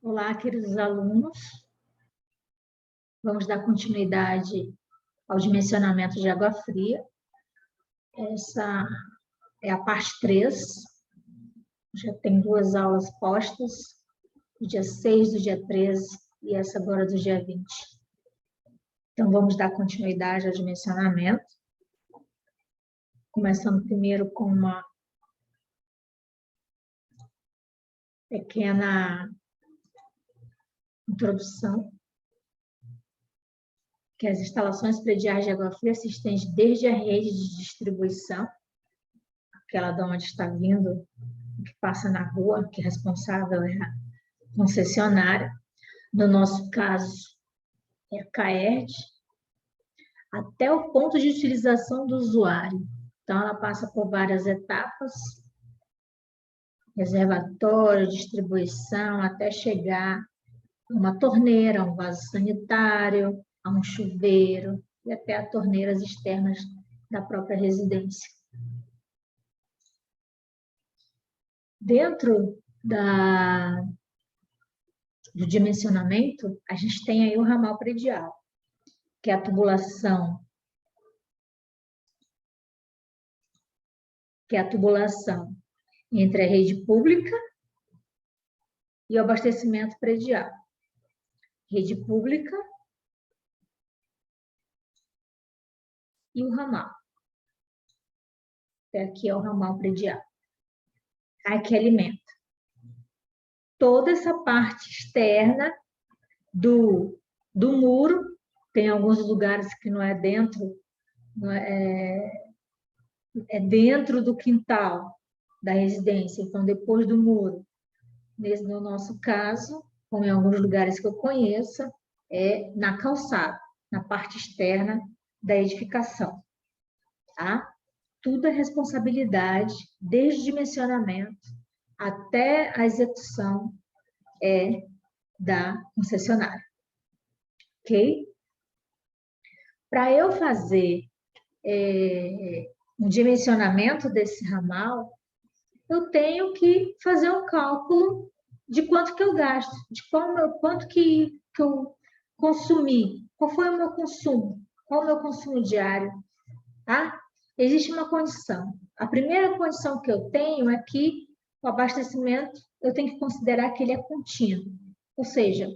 Olá, queridos alunos. Vamos dar continuidade ao dimensionamento de água fria. Essa é a parte 3. Já tem 2 aulas postas, do dia 6 do dia 13 e essa agora do dia 20. Então, vamos dar continuidade ao dimensionamento. Começando primeiro com uma pequena introdução, que as instalações prediais de água fria se estendem desde a rede de distribuição, aquela de onde está vindo, que passa na rua, que é responsável é a concessionária, no nosso caso é a CAERD, até o ponto de utilização do usuário. Então, ela passa por várias etapas, reservatório, distribuição, até chegar a uma torneira, a um vaso sanitário, a um chuveiro e até a torneiras externas da própria residência. Dentro do dimensionamento, a gente tem aí o ramal predial, que é a tubulação, entre a rede pública e o abastecimento predial. Rede pública e o ramal. Aqui é o ramal predial. Aqui alimenta. Toda essa parte externa do muro, tem alguns lugares que não é dentro, é dentro do quintal da residência, então depois do muro. No nosso caso, como em alguns lugares que eu conheça, é na calçada, na parte externa da edificação. Tá? Tudo é responsabilidade, desde o dimensionamento até a execução da concessionária. Ok? Para eu fazer um dimensionamento desse ramal, eu tenho que fazer um cálculo de quanto que eu gasto, de quanto que eu consumi, qual foi o meu consumo, qual o meu consumo diário, tá? Existe uma condição. A primeira condição que eu tenho é que o abastecimento, eu tenho que considerar que ele é contínuo, ou seja,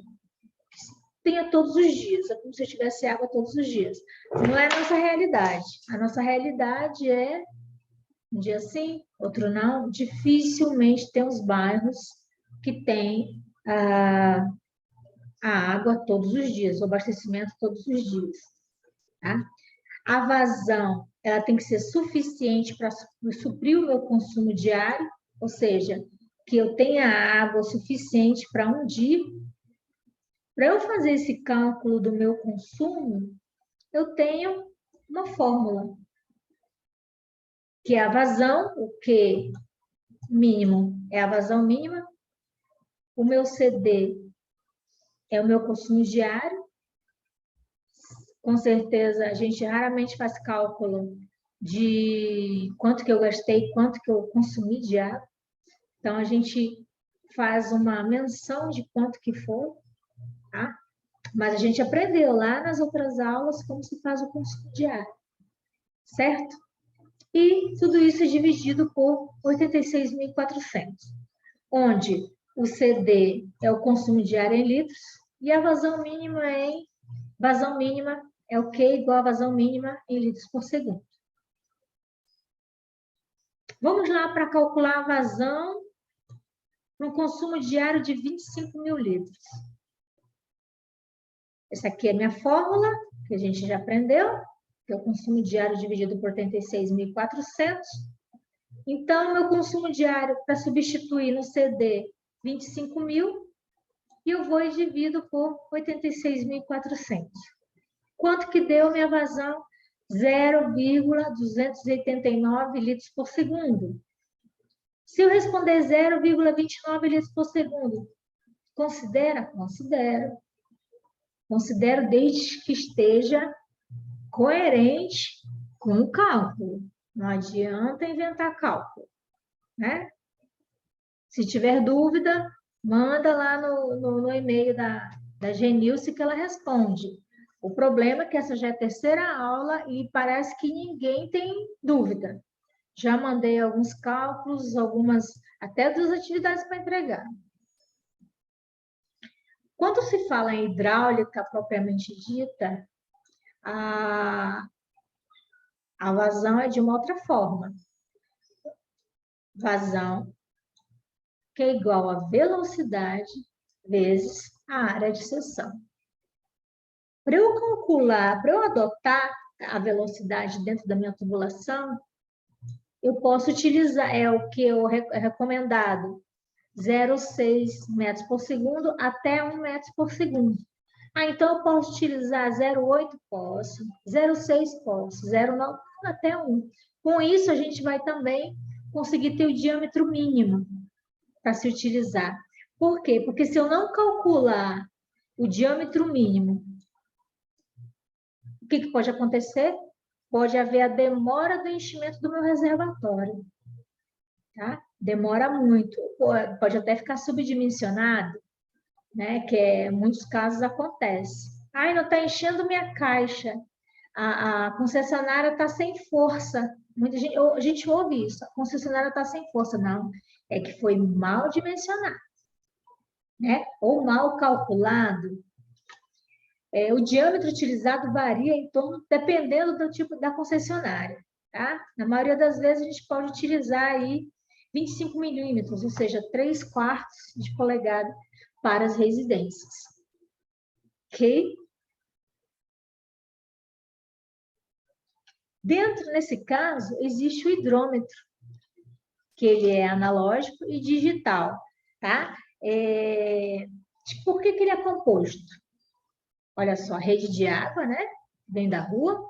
tenha todos os dias, é como se eu tivesse água todos os dias. Não é a nossa realidade. A nossa realidade é um dia sim, outro não. Dificilmente tem os bairros que têm a água todos os dias, o abastecimento todos os dias. Tá? A vazão, ela tem que ser suficiente para suprir o meu consumo diário, ou seja, que eu tenha água suficiente para um dia. Para eu fazer esse cálculo do meu consumo, eu tenho uma fórmula, que é a vazão, o Q mínimo é a vazão mínima, o meu CD é o meu consumo diário. Com certeza, a gente raramente faz cálculo de quanto que eu gastei, quanto que eu consumi de água. Então, a gente faz uma menção de quanto que foi, tá? Mas a gente aprendeu lá nas outras aulas como se faz o consumo diário, certo? E tudo isso é dividido por 86.400, onde o CD é o consumo diário em litros e a vazão mínima é o Q igual a vazão mínima em litros por segundo. Vamos lá para calcular a vazão no consumo diário de 25.000 litros. Essa aqui é a minha fórmula, que a gente já aprendeu, que é o consumo diário dividido por 86.400. Então, meu consumo diário, para substituir no CD, 25.000, e eu vou e divido por 86.400. Quanto que deu minha vazão? 0,289 litros por segundo. Se eu responder 0,29 litros por segundo, considera? Considero. Considero desde que esteja coerente com o cálculo. Não adianta inventar cálculo, né? Se tiver dúvida, Manda lá no e-mail da Genilce que ela responde. O problema é que essa já é a terceira aula e parece que ninguém tem dúvida. Já mandei alguns cálculos, algumas, até das atividades para entregar. Quando se fala em hidráulica propriamente dita, a vazão é de uma outra forma. Vazão, que é igual a velocidade vezes a área de seção. Para eu calcular, para eu adotar a velocidade dentro da minha tubulação, eu posso utilizar, é o que é recomendado, 0,6 metros por segundo até 1 metro por segundo. Então eu posso utilizar 0,8? Posso. 0,6? Posso. 0,9? Até 1. Com isso, a gente vai também conseguir ter o diâmetro mínimo para se utilizar. Por quê? Porque se eu não calcular o diâmetro mínimo, o que pode acontecer? Pode haver a demora do enchimento do meu reservatório. Tá? Demora muito. Pode até ficar subdimensionado, né? Que em muitos casos acontece. Ai, não está enchendo minha caixa. A concessionária está sem força. Muita gente, a gente ouve isso. A concessionária está sem força. Não, é que foi mal dimensionado, né? Ou mal calculado. O diâmetro utilizado varia em torno, dependendo do tipo da concessionária, tá? Na maioria das vezes, a gente pode utilizar aí 25 milímetros, ou seja, 3/4 de polegada para as residências. Ok? Dentro, nesse caso, existe o hidrômetro, que ele é analógico e digital, tá? Por que ele é composto? Olha só, a rede de água, né? Vem da rua.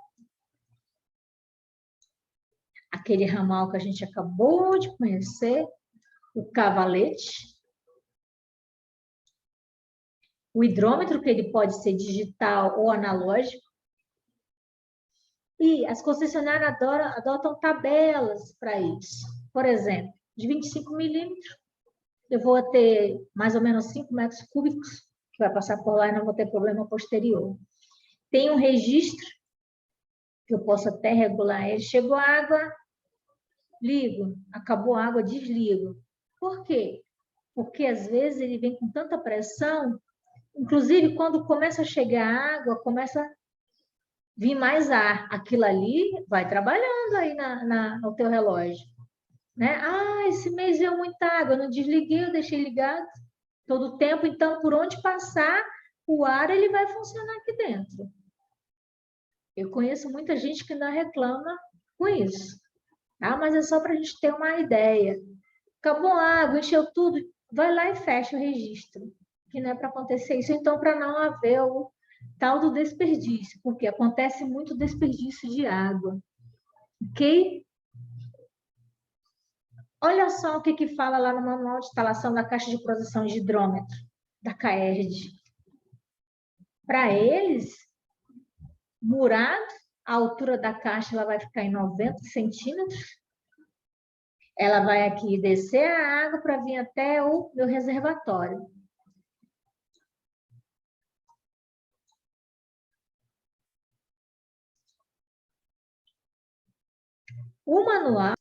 Aquele ramal que a gente acabou de conhecer, o cavalete. O hidrômetro, que ele pode ser digital ou analógico. E as concessionárias adotam tabelas para isso. Por exemplo, de 25 milímetros, eu vou ter mais ou menos 5 metros cúbicos, que vai passar por lá e não vou ter problema posterior. Tem um registro, que eu posso até regular ele. Chegou água, ligo. Acabou a água, desligo. Por quê? Porque às vezes ele vem com tanta pressão, inclusive quando começa a chegar água, começa a vir mais ar. Aquilo ali vai trabalhando aí no teu relógio. Né? Ah, esse mês veio muita água, eu não desliguei, eu deixei ligado todo o tempo, então por onde passar o ar, ele vai funcionar aqui dentro. Eu conheço muita gente que não reclama com isso, tá? Mas é só para a gente ter uma ideia. Acabou a água, encheu tudo, vai lá e fecha o registro, que não é para acontecer isso, então para não haver o tal do desperdício, porque acontece muito desperdício de água, ok? Olha só o que fala lá no manual de instalação da caixa de proteção de hidrômetro, da CAERD. Para eles, murado, a altura da caixa ela vai ficar em 90 centímetros. Ela vai aqui descer a água para vir até o meu reservatório. O manual,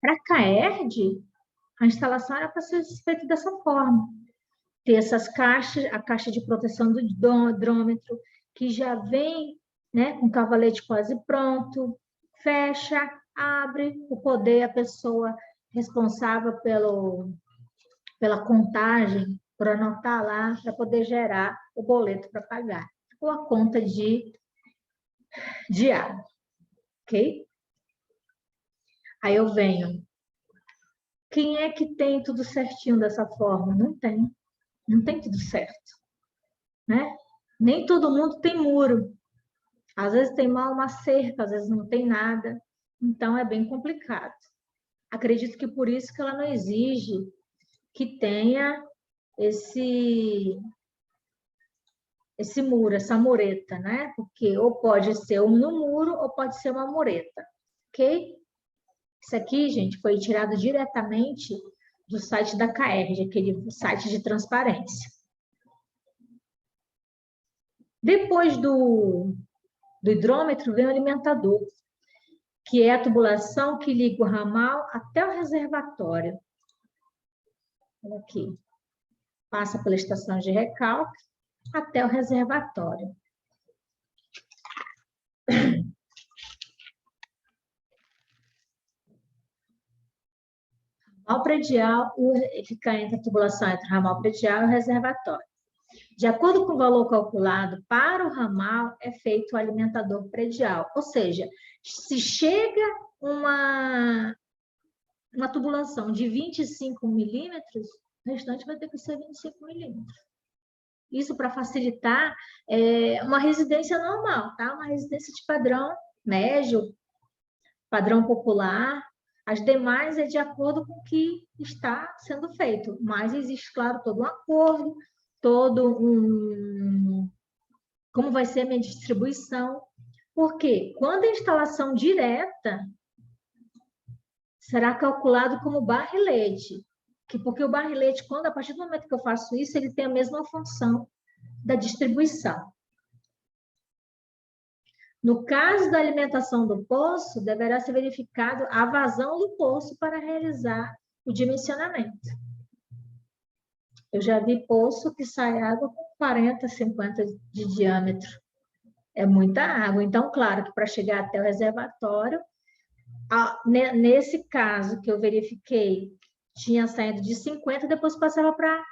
para a CAERD, a instalação era para ser feita dessa forma. Ter essas caixas, a caixa de proteção do hidrômetro, que já vem, né, com o cavalete quase pronto, fecha, abre, o poder, a pessoa responsável pela contagem, por anotar lá, para poder gerar o boleto para pagar, ou a conta de água, ok? Aí eu venho. Quem é que tem tudo certinho dessa forma? Não tem. Não tem tudo certo, né? Nem todo mundo tem muro. Às vezes tem mal uma cerca, às vezes não tem nada. Então é bem complicado. Acredito que por isso que ela não exige que tenha esse muro, essa mureta, né? Porque ou pode ser um no muro ou pode ser uma mureta, ok? Isso aqui, gente, foi tirado diretamente do site da CAERJ, aquele site de transparência. Depois do hidrômetro vem o alimentador, que é a tubulação que liga o ramal até o reservatório. Olha aqui. Passa pela estação de recalque até o reservatório. Ramal predial, fica entre a tubulação entre o ramal predial e o reservatório. De acordo com o valor calculado para o ramal, é feito o alimentador predial. Ou seja, se chega uma tubulação de 25 milímetros, o restante vai ter que ser 25 milímetros. Isso para facilitar uma residência normal, tá? Uma residência de padrão médio, padrão popular. As demais é de acordo com o que está sendo feito. Mas existe, claro, todo um acordo, como vai ser a minha distribuição. Porque quando a instalação direta será calculado como barrilete. Porque o barrilete, a partir do momento que eu faço isso, ele tem a mesma função da distribuição. No caso da alimentação do poço, deverá ser verificado a vazão do poço para realizar o dimensionamento. Eu já vi poço que sai água com 40, 50 de diâmetro. É muita água. Então, claro que para chegar até o reservatório, nesse caso que eu verifiquei, tinha saído de 50, depois passava para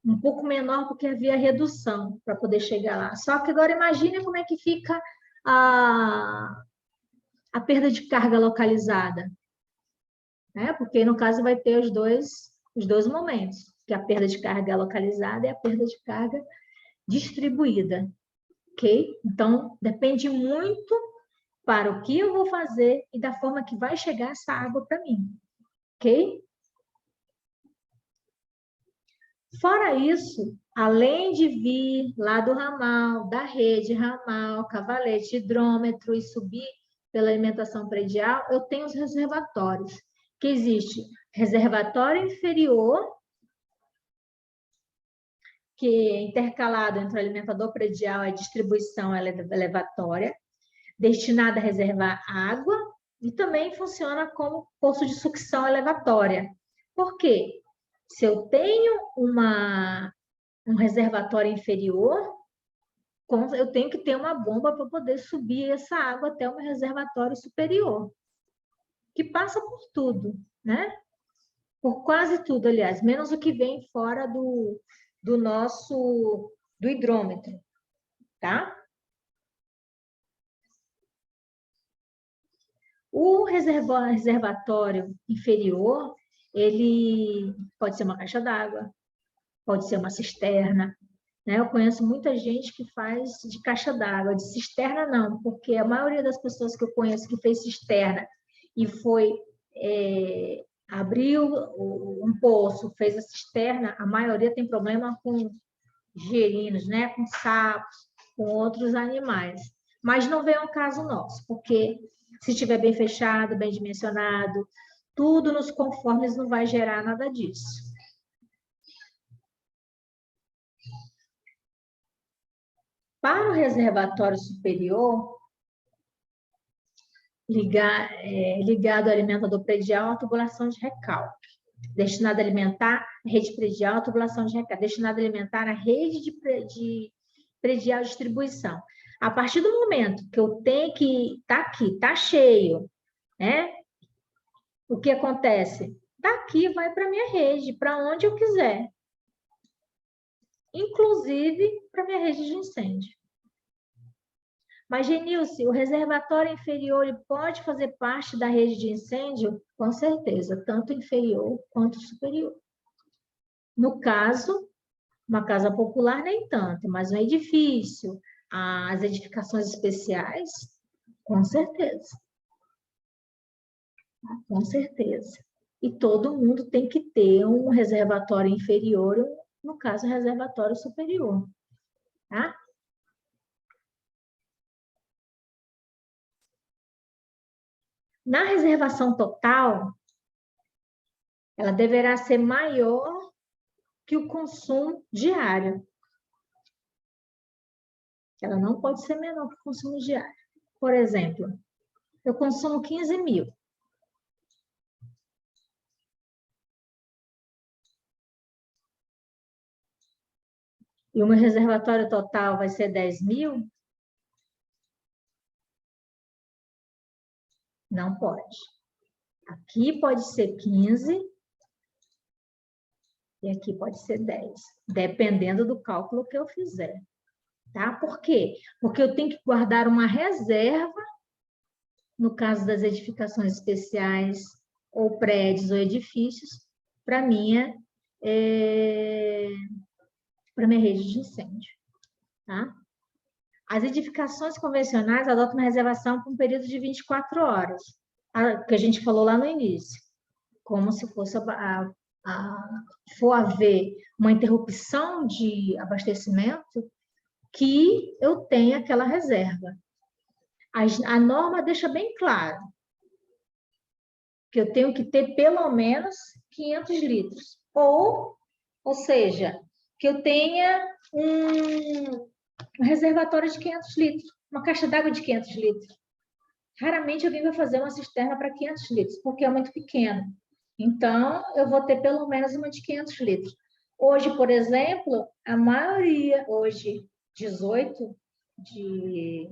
um pouco menor, porque havia redução para poder chegar lá. Só que agora imagine como é que fica a perda de carga localizada. Né? Porque, no caso, vai ter os dois momentos, que a perda de carga localizada e a perda de carga distribuída. Ok? Então, depende muito para o que eu vou fazer e da forma que vai chegar essa água para mim. Ok? Fora isso, além de vir lá do ramal, da rede, ramal, cavalete, hidrômetro e subir pela alimentação predial, eu tenho os reservatórios, que existe reservatório inferior, que é intercalado entre o alimentador predial e a distribuição elevatória, destinada a reservar água, e também funciona como poço de sucção elevatória. Por quê? Se eu tenho um reservatório inferior, eu tenho que ter uma bomba para poder subir essa água até o meu reservatório superior, que passa por tudo, né? Por quase tudo, aliás, menos o que vem fora do hidrômetro, tá? O reservatório inferior, ele pode ser uma caixa d'água, pode ser uma cisterna, né? Eu conheço muita gente que faz de caixa d'água, de cisterna não, porque a maioria das pessoas que eu conheço que fez cisterna e abriu um poço, fez a cisterna, a maioria tem problema com gerinos, né? Com sapos, com outros animais. Mas não vem ao caso nosso, porque se estiver bem fechado, bem dimensionado, tudo nos conformes não vai gerar nada disso. Para o reservatório superior, ligado ao alimentador predial, a tubulação de recalque, destinada a alimentar a rede predial, a tubulação de recalque, destinada a alimentar a rede de predial de distribuição. A partir do momento que eu tenho que tá cheio, né? O que acontece? Daqui vai para minha rede, para onde eu quiser. Inclusive para minha rede de incêndio. Mas, Genilce, o reservatório inferior ele pode fazer parte da rede de incêndio? Com certeza, tanto inferior quanto superior. No caso, uma casa popular nem tanto, mas um edifício, as edificações especiais, com certeza. Com certeza. E todo mundo tem que ter um reservatório inferior, no caso, um reservatório superior. Tá? Na reservação total, ela deverá ser maior que o consumo diário. Ela não pode ser menor que o consumo diário. Por exemplo, eu consumo 15 mil. E o meu reservatório total vai ser 10 mil? Não pode. Aqui pode ser 15 e aqui pode ser 10, dependendo do cálculo que eu fizer. Tá? Por quê? Porque eu tenho que guardar uma reserva, no caso das edificações especiais, ou prédios ou edifícios, para para minha rede de incêndio. Tá? As edificações convencionais adotam uma reservação por um período de 24 horas, que a gente falou lá no início, como se fosse for haver uma interrupção de abastecimento, que eu tenha aquela reserva. A norma deixa bem claro que eu tenho que ter pelo menos 500 litros. Ou seja, que eu tenha um reservatório de 500 litros, uma caixa d'água de 500 litros. Raramente alguém vai fazer uma cisterna para 500 litros, porque é muito pequeno. Então, eu vou ter pelo menos uma de 500 litros. Hoje, por exemplo, a maioria, hoje, 18 de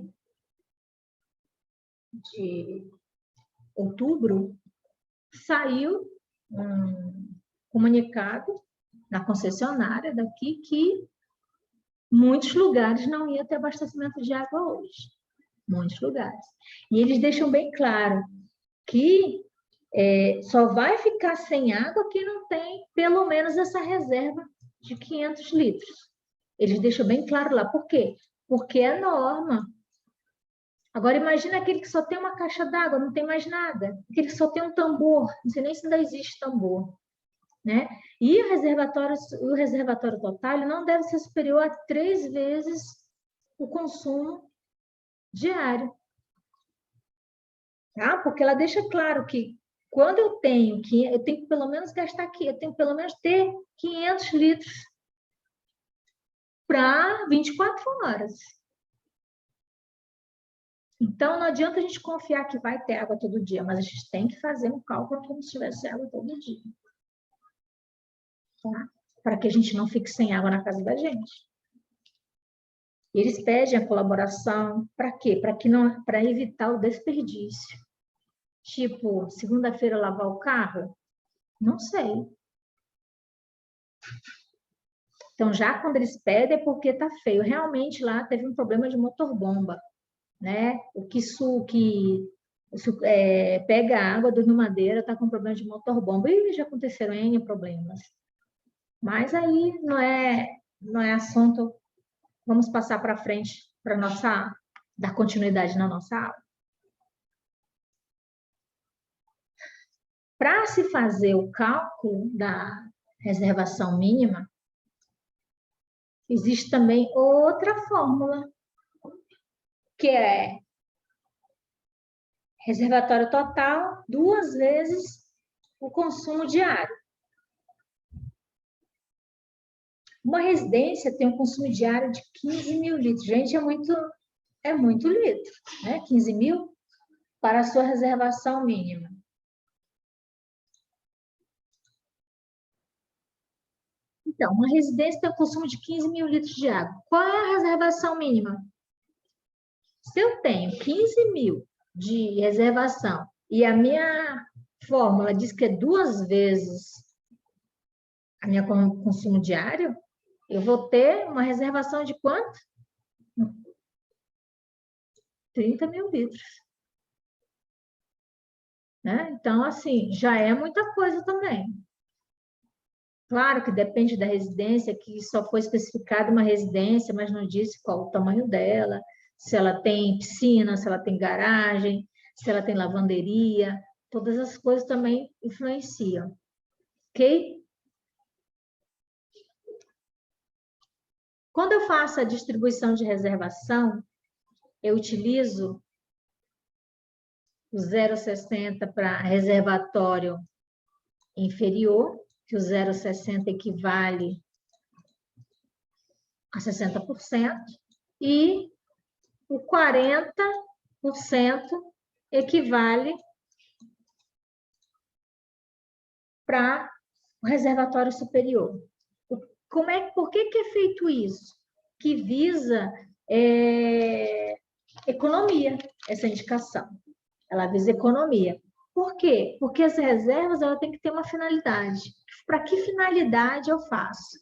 outubro, saiu um comunicado na concessionária daqui que muitos lugares não iam ter abastecimento de água hoje. Muitos lugares. E eles deixam bem claro que só vai ficar sem água quem não tem pelo menos essa reserva de 500 litros. Eles deixam bem claro lá. Por quê? Porque é norma. Agora, imagina aquele que só tem uma caixa d'água, não tem mais nada. Aquele que só tem um tambor, não sei nem se ainda existe tambor. Né? E o reservatório total ele não deve ser superior a 3 vezes o consumo diário. Tá? Porque ela deixa claro que quando eu tenho que pelo menos gastar aqui, eu tenho que pelo menos ter 500 litros para 24 horas. Então, não adianta a gente confiar que vai ter água todo dia, mas a gente tem que fazer um cálculo como se tivesse água todo dia. Tá? Para que a gente não fique sem água na casa da gente. E eles pedem a colaboração, para quê? Para evitar o desperdício. Tipo, segunda-feira lavar o carro? Não sei. Então, já quando eles pedem é porque tá feio. Realmente lá teve um problema de motor-bomba, né? O que pega a água do Rio Madeira está com problema de motor-bomba. E já aconteceram N problemas. Mas aí não é assunto. Vamos passar para frente para dar continuidade na nossa aula. Para se fazer o cálculo da reservação mínima, existe também outra fórmula, que é reservatório total 2 vezes o consumo diário. Uma residência tem um consumo diário de 15 mil litros. Gente, é muito litro, né? 15 mil para a sua reservação mínima. Então, uma residência tem um consumo de 15 mil litros de água. Qual é a reservação mínima? Se eu tenho 15 mil de reservação e a minha fórmula diz que é 2 vezes a minha consumo diário, eu vou ter uma reservação de quanto? 30 mil litros. Né? Então, assim, já é muita coisa também. Claro que depende da residência, que só foi especificada uma residência, mas não disse qual o tamanho dela, se ela tem piscina, se ela tem garagem, se ela tem lavanderia, todas as coisas também influenciam. Ok? Quando eu faço a distribuição de reservação, eu utilizo o 0,60 para reservatório inferior, que o 0,60 equivale a 60%, e o 40% equivale para o reservatório superior. Por que é feito isso? Que visa economia, essa indicação. Ela visa economia. Por quê? Porque as reservas ela tem que ter uma finalidade. Para que finalidade eu faço?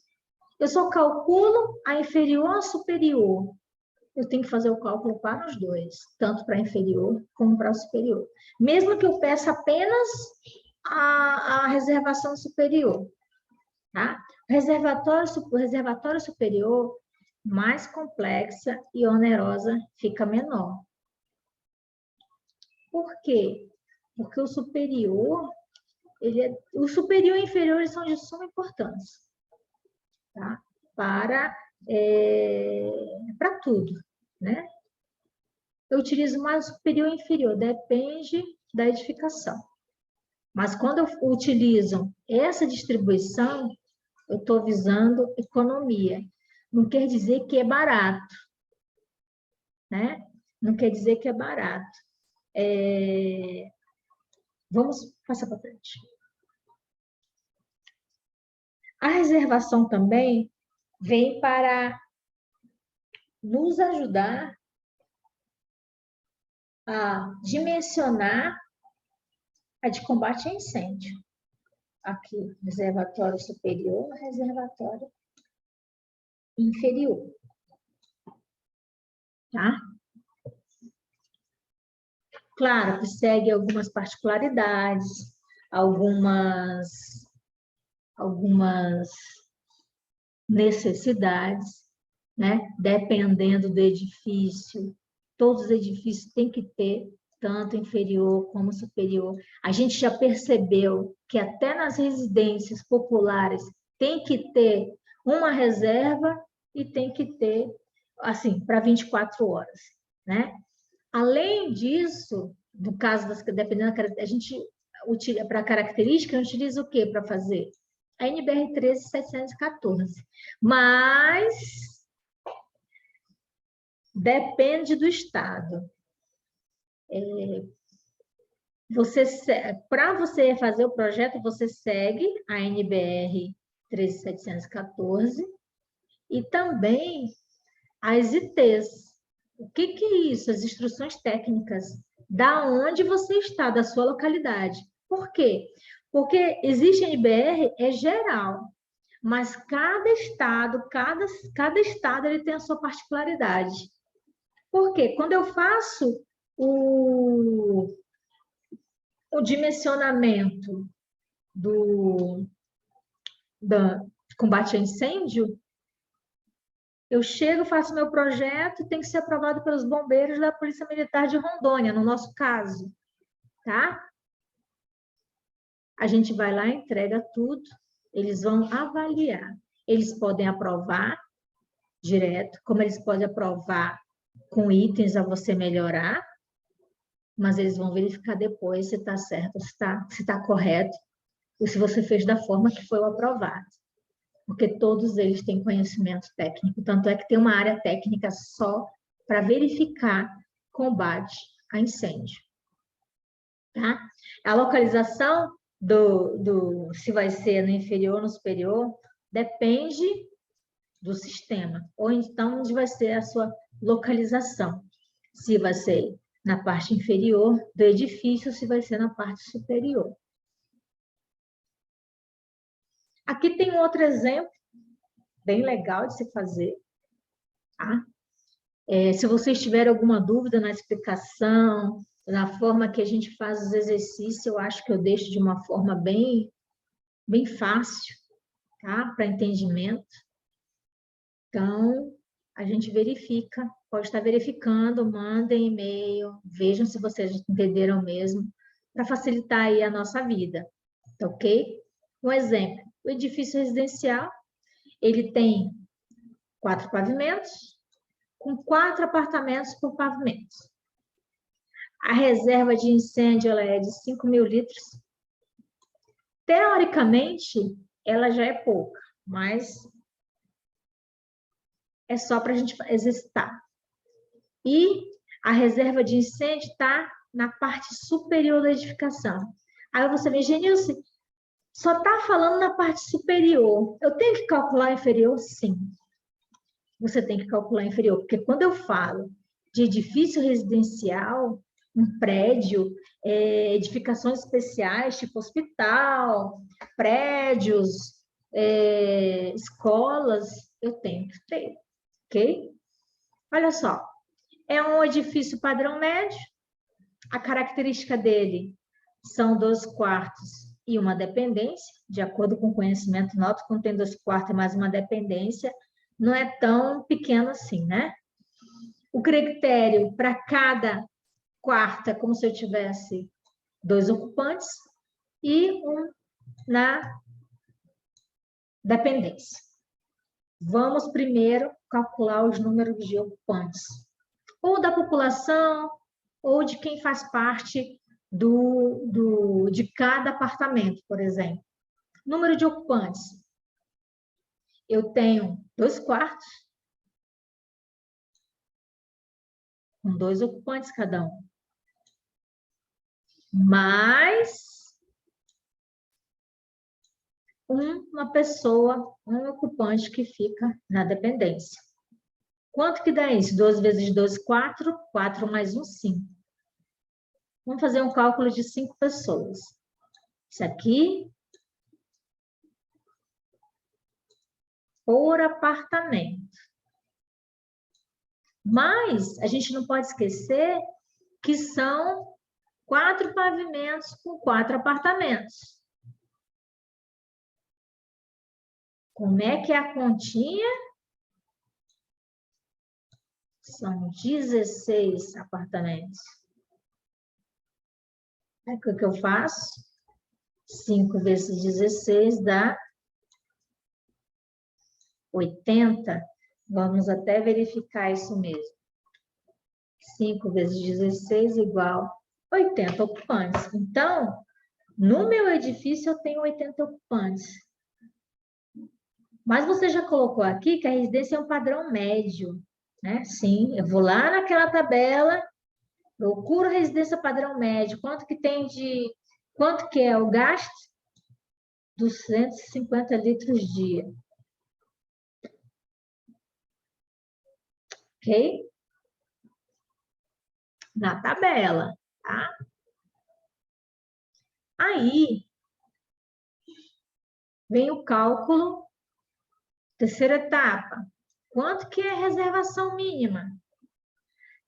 Eu só calculo a inferior ou a superior. Eu tenho que fazer o cálculo para os dois, tanto para a inferior como para a superior. Mesmo que eu peça apenas a reservação superior. Tá? O reservatório superior, mais complexa e onerosa, fica menor. Por quê? Porque o superior e o inferior eles são de suma importância, tá? Para tudo, né? Eu utilizo mais o superior e inferior, depende da edificação. Mas quando eu utilizo essa distribuição, eu estou visando economia. Não quer dizer que é barato, né? Não quer dizer que é barato. Vamos passar para frente. A reservação também vem para nos ajudar a dimensionar a de combate a incêndio. Aqui, reservatório superior, reservatório inferior. Tá? Claro que segue algumas particularidades, algumas necessidades, né? Dependendo do edifício. Todos os edifícios têm que ter tanto inferior como superior. A gente já percebeu que até nas residências populares tem que ter uma reserva e tem que ter, assim, para 24 horas, né? Além disso, no caso dependendo da a gente utiliza para característica, a gente utiliza o que para fazer? A NBR 13714. Mas depende do estado. Para você fazer o projeto, você segue a NBR 13714 e também as ITs. O que é isso? As instruções técnicas. Da onde você está, da sua localidade. Por quê? Porque existe NBR, é geral, mas cada estado ele tem a sua particularidade. Por quê? Quando eu faço o dimensionamento do combate a incêndio, eu chego, faço meu projeto, tem que ser aprovado pelos bombeiros da Polícia Militar de Rondônia, no nosso caso, tá? A gente vai lá, entrega tudo, eles vão avaliar. Eles podem aprovar direto, como eles podem aprovar com itens a você melhorar, mas eles vão verificar depois se está certo, se está correto, ou se você fez da forma que foi o aprovado. Porque todos eles têm conhecimento técnico, tanto é que tem uma área técnica só para verificar combate a incêndio. Tá? A localização se vai ser no inferior ou no superior, depende do sistema, ou então onde vai ser a sua localização. Se vai ser na parte inferior do edifício, se vai ser na parte superior. Aqui tem um outro exemplo, bem legal de se fazer. Tá? Se vocês tiverem alguma dúvida na explicação, na forma que a gente faz os exercícios, eu acho que eu deixo de uma forma bem fácil, tá? Para entendimento. Então, a gente verifica, pode estar verificando, mandem e-mail, vejam se vocês entenderam mesmo, para facilitar aí a nossa vida, tá ok? Um exemplo, o edifício residencial, ele tem 4 pavimentos, com 4 apartamentos por pavimento. A reserva de incêndio ela é de 5.000 litros. Teoricamente, ela já é pouca, mas é só para a gente exercitar. E a reserva de incêndio está na parte superior da edificação. Aí você vê, Genilce, só está falando na parte superior. Eu tenho que calcular a inferior? Sim. Você tem que calcular a inferior, porque quando eu falo de edifício residencial, um prédio, edificações especiais, tipo hospital, prédios, escolas, eu tenho que ter, ok? Olha só, é um edifício padrão médio, a característica dele são 2 quartos e uma dependência, de acordo com o conhecimento nosso, quando tem 2 quartos e mais uma dependência, não é tão pequeno assim, né? O critério para cada quarto é como se eu tivesse 2 ocupantes e um na dependência. Vamos primeiro calcular os números de ocupantes, ou da população, ou de quem faz parte de cada apartamento, por exemplo. Número de ocupantes. Eu tenho 2 quartos, com 2 ocupantes cada um. Mais uma pessoa, um ocupante que fica na dependência. Quanto que dá isso? 2 vezes 2, 4. 4 mais 1, 5. Vamos fazer um cálculo de 5 pessoas. Isso aqui por apartamento. Mas a gente não pode esquecer que são 4 pavimentos com 4 apartamentos. Como é que é a continha? São 16 apartamentos. Aí, o que eu faço? 5 vezes 16 dá 80. Vamos até verificar isso mesmo. 5 vezes 16 igual 80 ocupantes. Então, no meu edifício eu tenho 80 ocupantes. Mas você já colocou aqui que a residência é um padrão médio, né? Sim, eu vou lá naquela tabela, procuro a residência padrão médio. Quanto que é o gasto? 250 litros dia. Ok? Na tabela, tá? Aí, vem o cálculo, terceira etapa. Quanto que é a reservação mínima?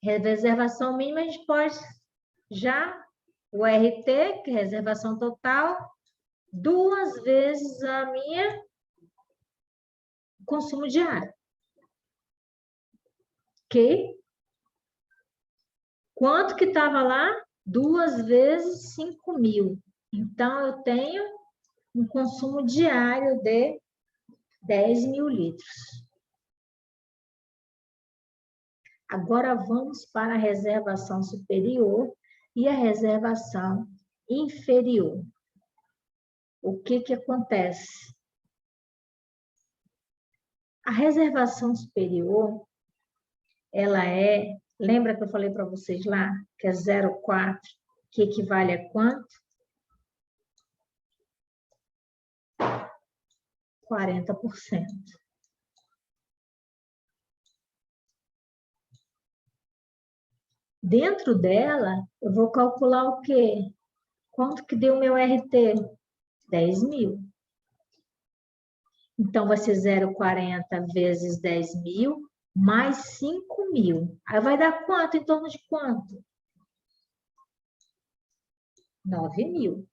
Reservação mínima a gente pode já, o RT, que é reservação total, 2 vezes a minha consumo diário. Ok? Quanto que estava lá? 2 vezes 5.000. Então, eu tenho um consumo diário de 10.000 litros. Agora, vamos para a reservação superior e a reservação inferior. O que acontece? A reservação superior, ela lembra que eu falei para vocês lá, que é 0,4, que equivale a quanto? 40%. Dentro dela, eu vou calcular o quê? Quanto que deu o meu RT? 10.000. Então, vai ser 0,40 vezes 10.000 mais 5.000. Aí vai dar quanto? Em torno de quanto? 9.000.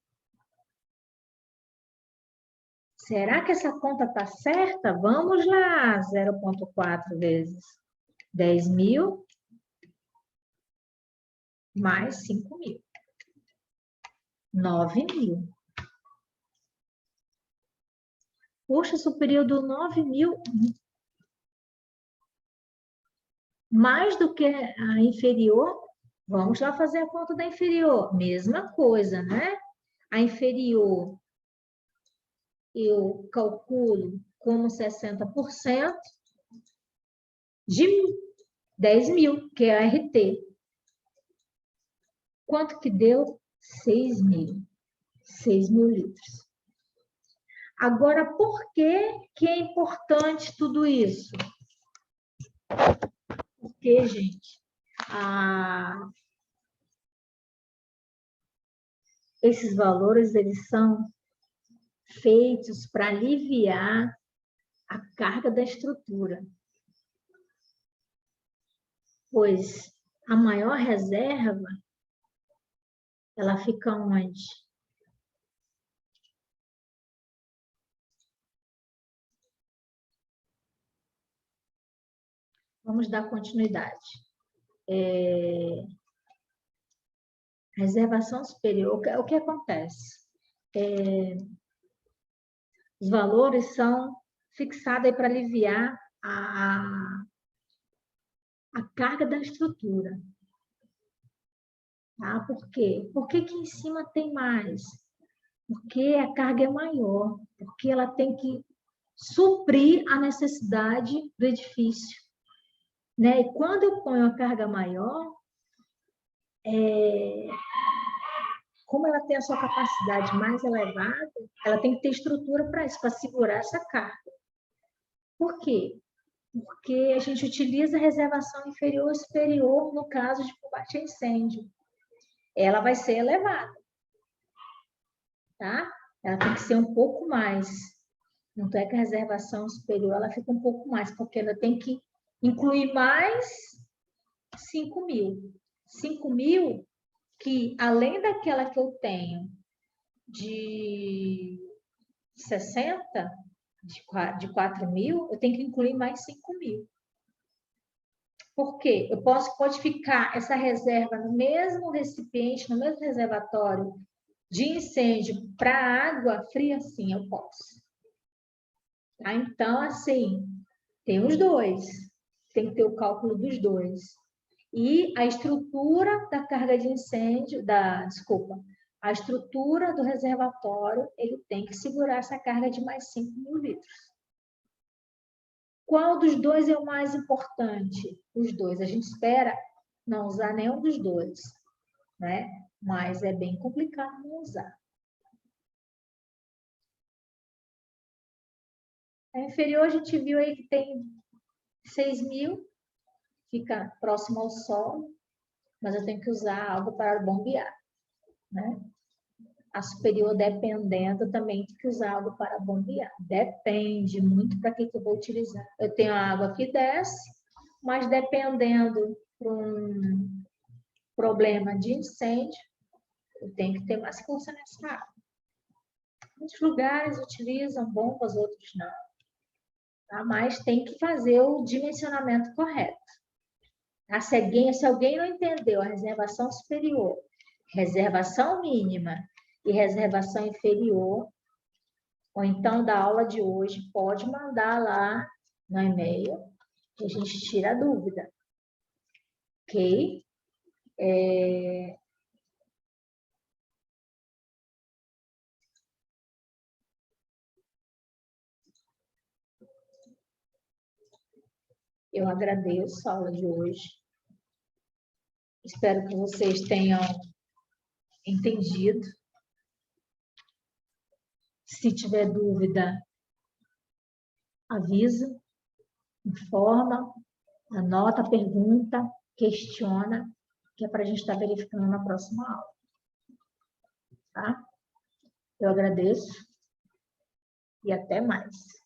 Será que essa conta está certa? Vamos lá, 0,4 vezes 10.000 mais 5.000. 9.000. Poxa, superior do 9.000, mais do que a inferior. Vamos lá fazer a conta da inferior. Mesma coisa, né? A inferior eu calculo como 60% de 10 mil, que é a RT. Quanto que deu? 6 mil. 6 mil litros. Agora, por que é importante tudo isso? Porque, gente, esses valores, eles são feitos para aliviar a carga da estrutura. Pois a maior reserva, ela fica onde? Vamos dar continuidade. Reservação superior, o que acontece? Os valores são fixados para aliviar a carga da estrutura. Tá? Por quê? Por que em cima tem mais? Porque a carga é maior, porque ela tem que suprir a necessidade do edifício. Né? E quando eu ponho a carga maior, como ela tem a sua capacidade mais elevada, ela tem que ter estrutura para isso, para segurar essa carga. Por quê? Porque a gente utiliza a reservação inferior e superior no caso de combate a incêndio. Ela vai ser elevada, tá? Ela tem que ser um pouco mais. Não é que a reservação superior ela fica um pouco mais, porque ela tem que incluir mais 5 mil. 5 mil que, além daquela que eu tenho de 60, de 4 mil, eu tenho que incluir mais 5 mil. Por quê? Pode ficar essa reserva no mesmo recipiente, no mesmo reservatório de incêndio para água fria? Sim, eu posso. Tá? Então, assim, tem os dois. Tem que ter o cálculo dos dois. E a estrutura da carga de incêndio, a estrutura do reservatório, ele tem que segurar essa carga de mais 5 mil litros. Qual dos dois é o mais importante? Os dois. A gente espera não usar nenhum dos dois, né? Mas é bem complicado não usar. A inferior a gente viu aí que tem 6 mil, fica próximo ao solo, mas eu tenho que usar algo para bombear, né? A superior, dependendo, também tem que usar algo para bombear. Depende muito para que eu vou utilizar. Eu tenho a água que desce, mas dependendo de um problema de incêndio, eu tenho que ter mais força nessa água. Muitos lugares utilizam bombas, outros não. Tá? Mas tem que fazer o dimensionamento correto. Tá? Se alguém não entendeu a reservação superior, reservação mínima e reservação inferior, ou então da aula de hoje, pode mandar lá no e-mail que a gente tira a dúvida. Ok? Eu agradeço a aula de hoje. Espero que vocês tenham entendido. Se tiver dúvida, avisa, informa, anota a pergunta, questiona, que é para a gente estar verificando na próxima aula. Tá? Eu agradeço e até mais.